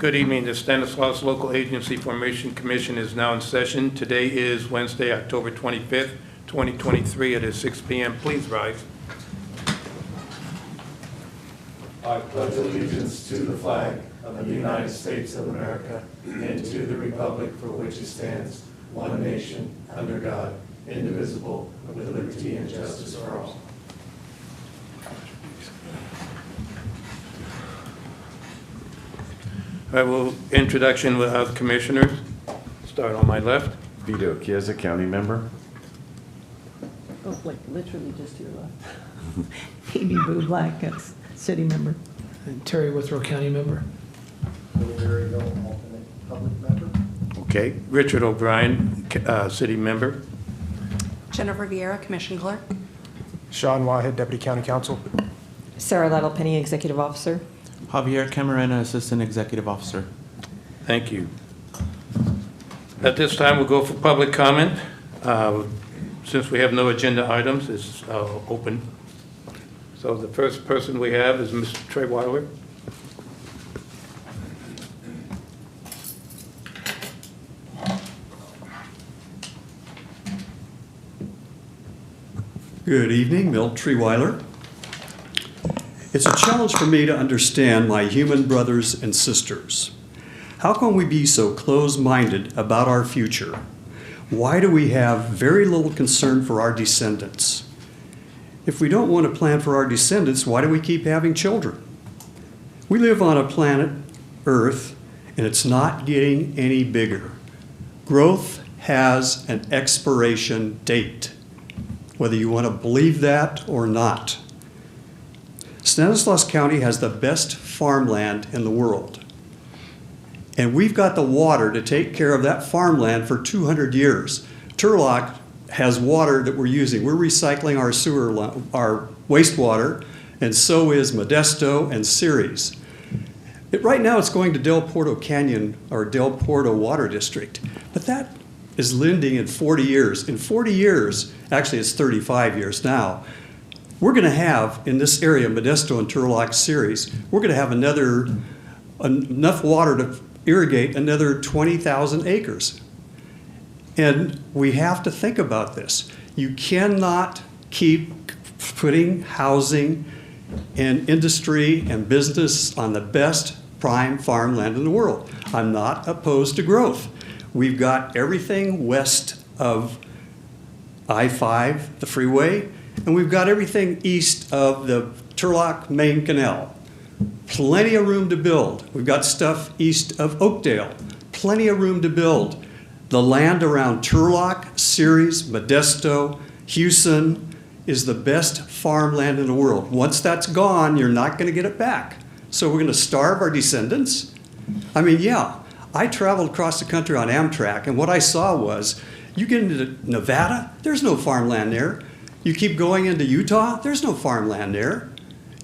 Good evening. The Stanislaus Local Agency Formation Commission is now in session. Today is Wednesday, October 25th, 2023. It is 6 p.m. Please rise. I pledge allegiance to the flag of the United States of America and to the republic for which it stands, one nation, under God, indivisible, with liberty and justice for all. I will introduction with the commissioners. Start on my left. Vito Chiesa, county member. Oh, like literally just to your left. Amy Boo Black, that's city member. And Terry Withrow, county member. Alternate public member. Okay. Richard O'Brien, city member. Jennifer Vieira, Commission Clerk. Sean Wahed, Deputy County Counsel. Sarah Lytle-Penny, Executive Officer. Javier Camarena, Assistant Executive Officer. Thank you. At this time, we'll go for public comment. Since we have no agenda items, it's open. So the first person we have is Mr. Trey Weiler. Good evening, Milt Treeweiler. It's a challenge for me to understand my human brothers and sisters. How can we be so close-minded about our future? Why do we have very little concern for our descendants? If we don't want to plan for our descendants, why do we keep having children? We live on a planet, Earth, and it's not getting any bigger. Growth has an expiration date, whether you want to believe that or not. Stanislaus County has the best farmland in the world. And we've got the water to take care of that farmland for 200 years. Turlock has water that we're using. We're recycling our wastewater, and so is Modesto and Ceres. Right now it's going to Del Porto Canyon or Del Porto Water District, but that is ending in 40 years. In 40 years, actually it's 35 years now, we're going to have, in this area, Modesto and Turlock Ceres, we're going to have enough water to irrigate another 20,000 acres. And we have to think about this. You cannot keep putting housing and industry and business on the best prime farmland in the world. I'm not opposed to growth. We've got everything west of I-5, the freeway, and we've got everything east of the Turlock Main Canal. Plenty of room to build. We've got stuff east of Oakdale. Plenty of room to build. The land around Turlock, Ceres, Modesto, Houston is the best farmland in the world. Once that's gone, you're not going to get it back. So we're going to starve our descendants? I mean, yeah, I traveled across the country on Amtrak, and what I saw was, you get into Nevada, there's no farmland there. You keep going into Utah, there's no farmland there.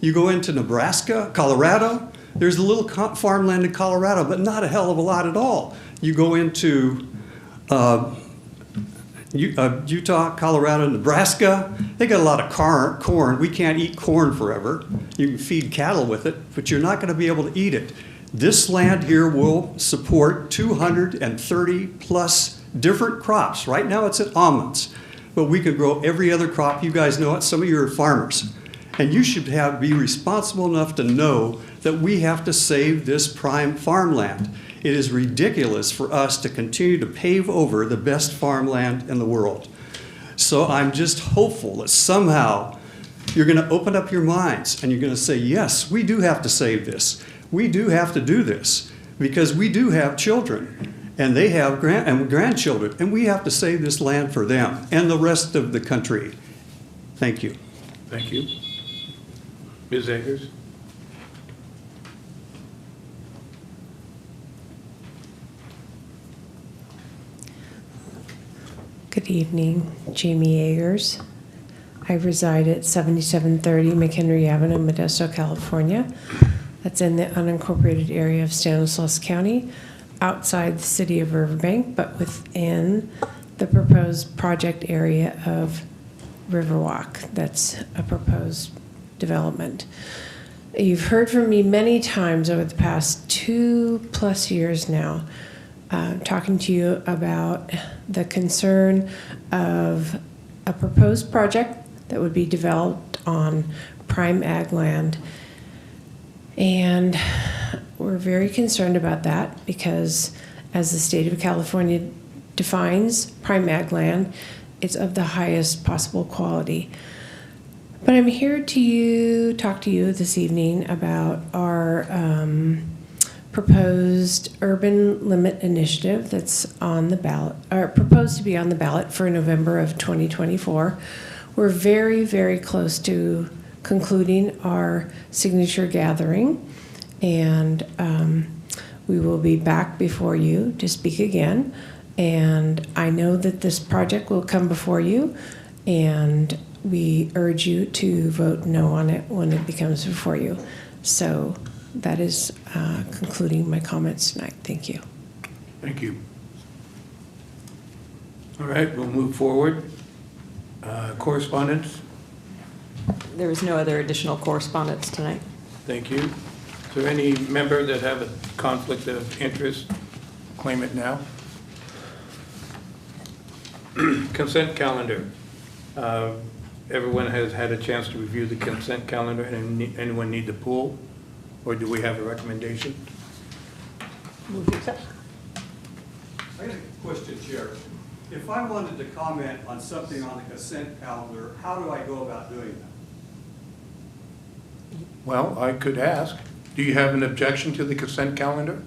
You go into Nebraska, Colorado, there's a little farmland in Colorado, but not a hell of a lot at all. You go into Utah, Colorado, Nebraska, they got a lot of corn. We can't eat corn forever. You can feed cattle with it, but you're not going to be able to eat it. This land here will support 230 plus different crops. Right now it's at almonds, but we could grow every other crop. You guys know it, some of you are farmers. And you should be responsible enough to know that we have to save this prime farmland. It is ridiculous for us to continue to pave over the best farmland in the world. So I'm just hopeful that somehow you're going to open up your minds and you're going to say, yes, we do have to save this. We do have to do this because we do have children and they have grandchildren, and we have to save this land for them and the rest of the country. Thank you. Thank you. Ms. Akers. Good evening, Jamie Ayers. I reside at 7730 McHenry Avenue, Modesto, California. That's in the unincorporated area of Stanislaus County, outside the city of Riverbank, but within the proposed project area of Riverwalk. That's a proposed development. You've heard from me many times over the past 2+ years now, talking to you about the concern of a proposed project that would be developed on prime ag land. And we're very concerned about that because as the state of California defines prime ag land, it's of the highest possible quality. But I'm here to talk to you this evening about our proposed urban limit initiative that's on the ballot, or proposed to be on the ballot for November of 2024. We're very, very close to concluding our signature gathering, and we will be back before you to speak again. And I know that this project will come before you, and we urge you to vote no on it when it becomes before you. So that is concluding my comments tonight. Thank you. Thank you. All right, we'll move forward. Correspondence? There is no other additional correspondence tonight. Thank you. Is there any member that have a conflict of interest? Claim it now. Consent calendar. Everyone has had a chance to review the consent calendar, and anyone need to pull? Or do we have a recommendation? Move to accept. I got a question, Chair. If I wanted to comment on something on the consent calendar, how do I go about doing that? Well, I could ask. Do you have an objection to the consent calendar?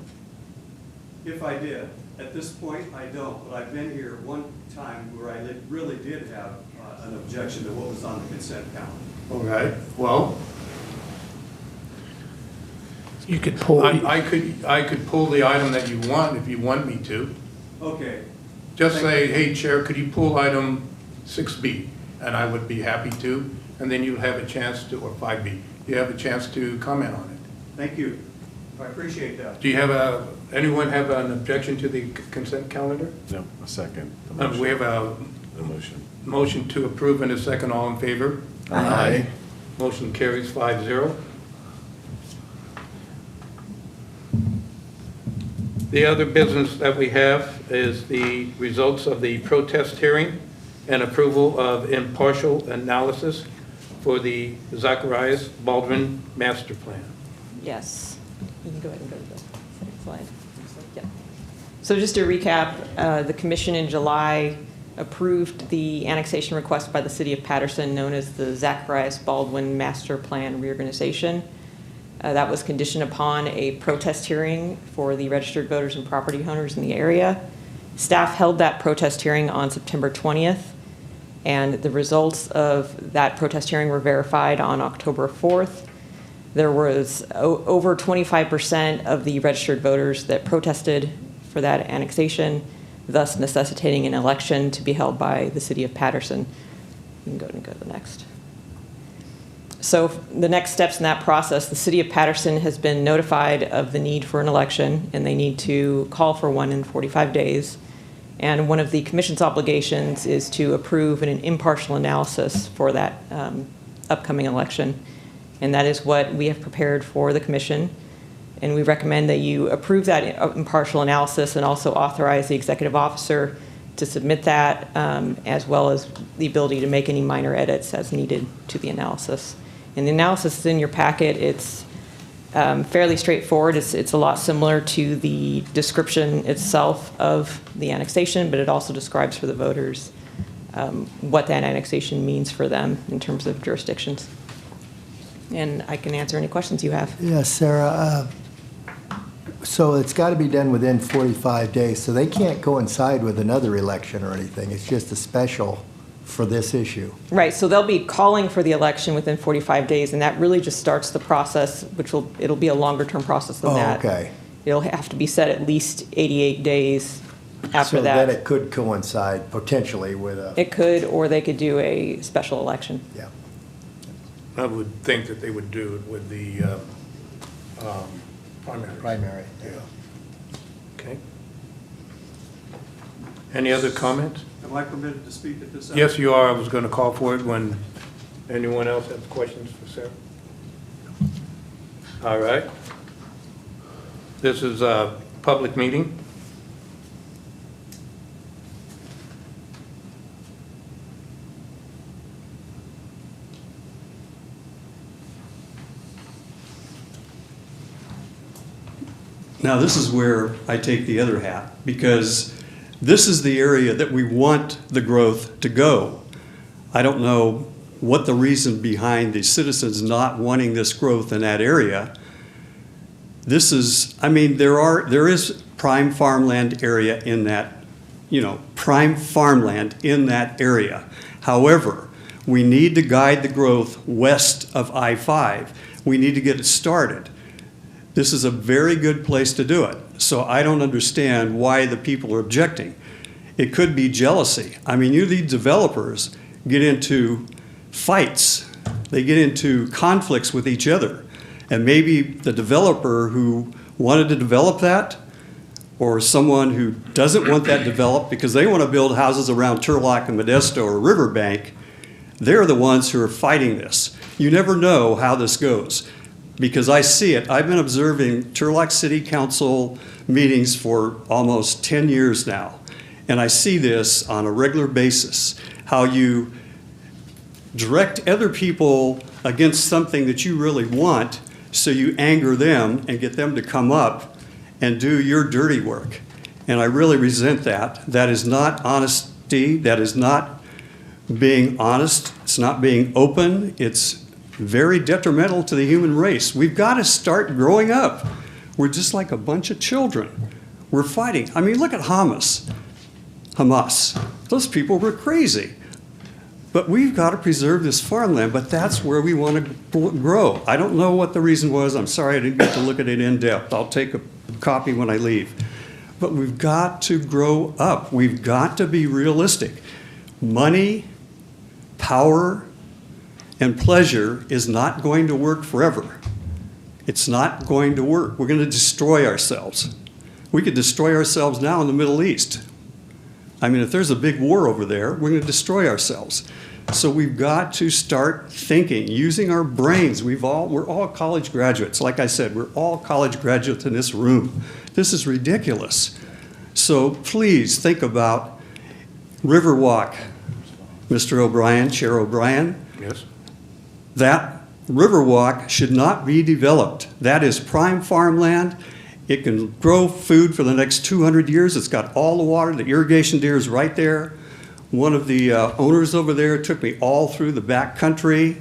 If I did, at this point, I don't, but I've been here one time where I really did have an objection to what was on the consent calendar. All right, well, You could pull. I could pull the item that you want if you want me to. Okay. Just say, hey, Chair, could you pull item 6B? And I would be happy to, and then you have a chance to, or 5B, you have a chance to comment on it. Thank you. I appreciate that. Do you have anyone have an objection to the consent calendar? No, a second. We have a The motion. motion to approve and a second. All in favor? Aye. Motion carries 5-0. The other business that we have is the results of the protest hearing and approval of impartial analysis for the Zacharias Baldwin Master Plan. Yes. You can go ahead and go to the second slide. Yep. So just to recap, the commission in July approved the annexation request by the city of Patterson known as the Zacharias Baldwin Master Plan Reorganization. That was conditioned upon a protest hearing for the registered voters and property owners in the area. Staff held that protest hearing on September 20th, and the results of that protest hearing were verified on October 4th. There was over 25% of the registered voters that protested for that annexation, thus necessitating an election to be held by the city of Patterson. You can go to the next. So the next steps in that process, the city of Patterson has been notified of the need for an election, and they need to call for one in 45 days. And one of the commission's obligations is to approve an impartial analysis for that upcoming election. And that is what we have prepared for the commission. And we recommend that you approve that impartial analysis and also authorize the executive officer to submit that, as well as the ability to make any minor edits as needed to the analysis. And the analysis is in your packet. It's fairly straightforward. It's a lot similar to the description itself of the annexation, but it also describes for the voters what that annexation means for them in terms of jurisdictions. And I can answer any questions you have. Yes, Sarah. So it's got to be done within 45 days, so they can't coincide with another election or anything. It's just a special for this issue. Right, so they'll be calling for the election within 45 days, and that really just starts the process, it'll be a longer term process than that. Okay. It'll have to be set at least 88 days after So that. then it could coincide potentially with a... It could, or they could do a special election. Yeah. I would think that they would do it with the primary. Yeah. Okay. Any other comments? Am I permitted to speak at this time? Yes, you are. I was going to call for it when anyone else has questions for Sarah. All right. This is a public meeting. Now, this is where I take the other hat, because this is the area that we want the growth to go. I don't know what the reason behind the citizens not wanting this growth in that area. This is, I mean, there is prime farmland area in that, prime farmland in that area. However, we need to guide the growth west of I-5. We need to get it started. This is a very good place to do it. So I don't understand why the people are objecting. It could be jealousy. I mean, these developers get into fights. They get into conflicts with each other. And maybe the developer who wanted to develop that, or someone who doesn't want that developed because they want to build houses around Turlock and Modesto or Riverbank, they're the ones who are fighting this. You never know how this goes, because I see it. I've been observing Turlock City Council meetings for almost 10 years now, and I see this on a regular basis, how you direct other people against something that you really want, so you anger them and get them to come up and do your dirty work. And I really resent that. That is not honesty. That is not being honest. It's not being open. It's very detrimental to the human race. We've got to start growing up. We're just like a bunch of children. We're fighting. I mean, look at Hamas. Those people were crazy. But we've got to preserve this farmland, but that's where we want to grow. I don't know what the reason was. I'm sorry I didn't get to look at it in depth. I'll take a copy when I leave. But we've got to grow up. We've got to be realistic. Money, power, and pleasure is not going to work forever. It's not going to work. We're going to destroy ourselves. We could destroy ourselves now in the Middle East. I mean, if there's a big war over there, we're going to destroy ourselves. So we've got to start thinking, using our brains. We're all college graduates. Like I said, we're all college graduates in this room. This is ridiculous. So please think about Riverwalk, Mr. O'Brien, Chair O'Brien. Yes. That Riverwalk should not be developed. That is prime farmland. It can grow food for the next 200 years. It's got all the water. The irrigation deer is right there. One of the owners over there took me all through the back country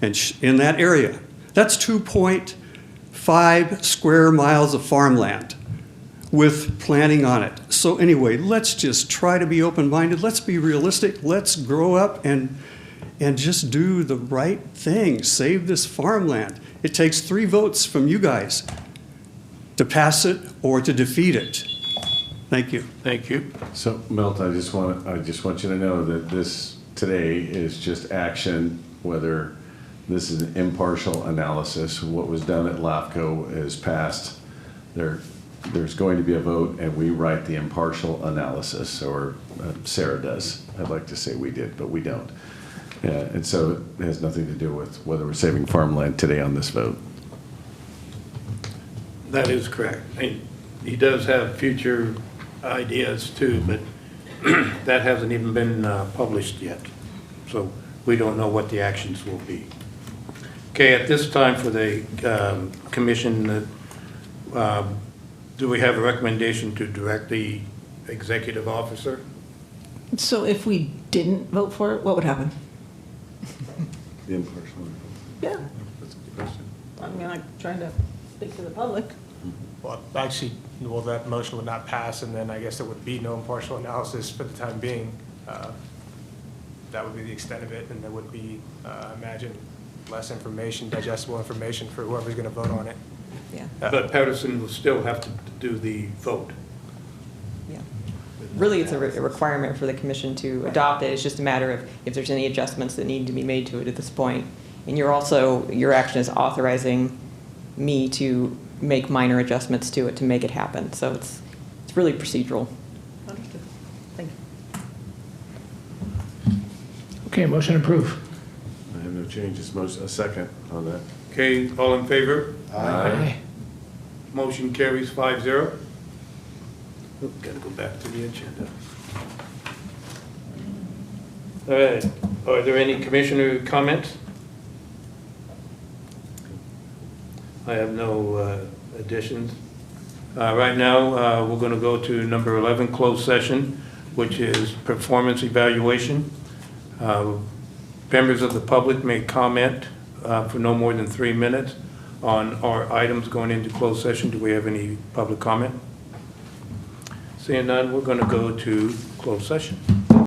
and in that area. That's 2.5 square miles of farmland with planting on it. So anyway, let's just try to be open-minded. Let's be realistic. Let's grow up and just do the right thing. Save this farmland. It takes 3 votes from you guys to pass it or to defeat it. Thank you. Thank you. So, Milt, I just want you to know that this today is just action, whether this is an impartial analysis. What was done at LAFCO is passed. There's going to be a vote, and we write the impartial analysis, or Sarah does. I'd like to say we did, but we don't. And so it has nothing to do with whether we're saving farmland today on this vote. That is correct. He does have future ideas too, but that hasn't even been published yet. So we don't know what the actions will be. Okay, at this time for the commission, do we have a recommendation to direct the executive officer? So if we didn't vote for it, what would happen? The impartial. Yeah, That's a good question. I mean, I'm trying to speak to the public. Well, actually, that motion would not pass, and then I guess there would be no impartial analysis for the time being. That would be the extent of it, and there would be, I imagine, less information, digestible information for whoever's going to vote on it. Yeah. But Patterson will still have to do the vote. Yeah. Really, it's a requirement for the commission to adopt it. It's just a matter of if there's any adjustments that need to be made to it at this point. And your action is authorizing me to make minor adjustments to it to make it happen. So it's really procedural. Understood. Thank you. Okay, motion approved. I have no changes. A second on that. Okay, all in favor? Aye. Motion carries 5-0. Oop, gotta go back to the agenda. All right, are there any commissioner comments? I have no additions. Right now, we're gonna go to number 11, closed session, which is performance evaluation. Members of the public may comment for no more than 3 minutes on our items going into closed session. Do we have any public comment? Seeing none, we're going to go to closed session.